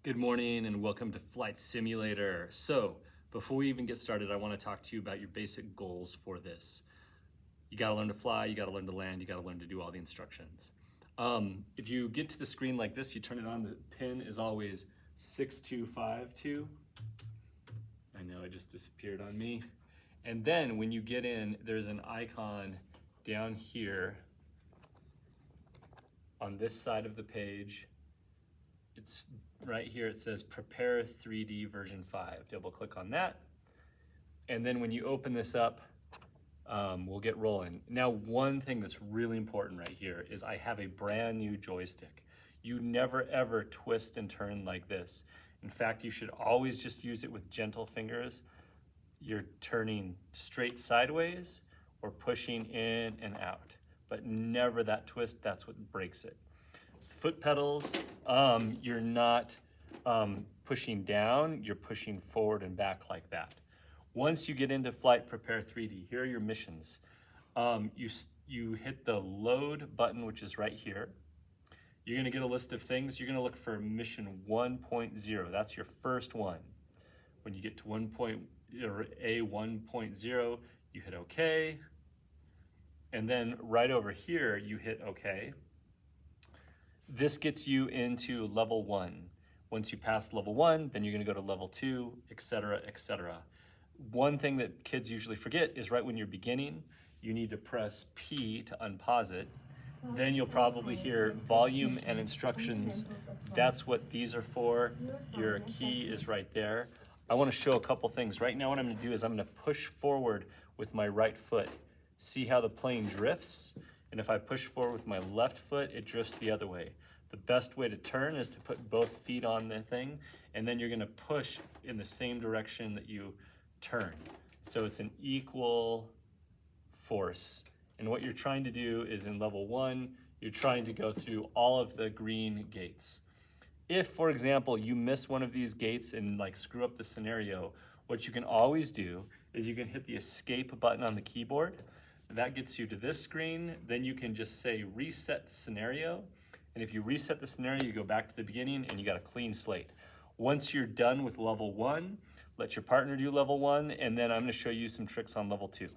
Good morning and welcome to Flight Simulator. So, before we even get started, I want to talk to you about your basic goals for this. You got to learn to fly, you got to learn to land, you got to learn to do all the instructions. If you get to the screen like this, you turn it on, the pin is always 6252. I know it just disappeared on me. And then when you get in, there's an icon down here on this side of the page. It's right here, it says prepare 3D version 5. Double click on that. And then when you open this up, we'll get rolling. Now, one thing that's really important right here is I have a brand new joystick. You never ever twist and turn like this. In fact, you should always just use it with gentle fingers. You're turning straight sideways or pushing in and out, but never that twist. That's what breaks it. Foot pedals, you're not pushing down, you're pushing forward and back like that. Once you get into Flight Prepare 3D, here are your missions. You hit the load button, which is right here. You're gonna get a list of things. You're gonna look for mission 1.0. That's your first one. When you get to A1.0, you hit OK. And then right over here, you hit OK. This gets you into level 1. Once you pass level 1, then you're gonna go to level 2, etc., etc. One thing that kids usually forget is right when you're beginning, you need to press P to unpause it. Then you'll probably hear volume and instructions. That's what these are for. Your key is right there. I wanna show a couple things. Right now what I'm gonna do is I'm gonna push forward with my right foot. See how the plane drifts? And if I push forward with my left foot, it drifts the other way. The best way to turn is to put both feet on the thing, and then you're gonna push in the same direction that you turn. So it's an equal force. And what you're trying to do is in level 1, you're trying to go through all of the green gates. If, for example, you miss one of these gates and like screw up the scenario, what you can always do is you can hit the escape button on the keyboard. That gets you to this screen. Then you can just say reset scenario. And if you reset the scenario, you go back to the beginning and you got a clean slate. Once you're done with level 1, let your partner do level 1, and then I'm gonna show you some tricks on level 2.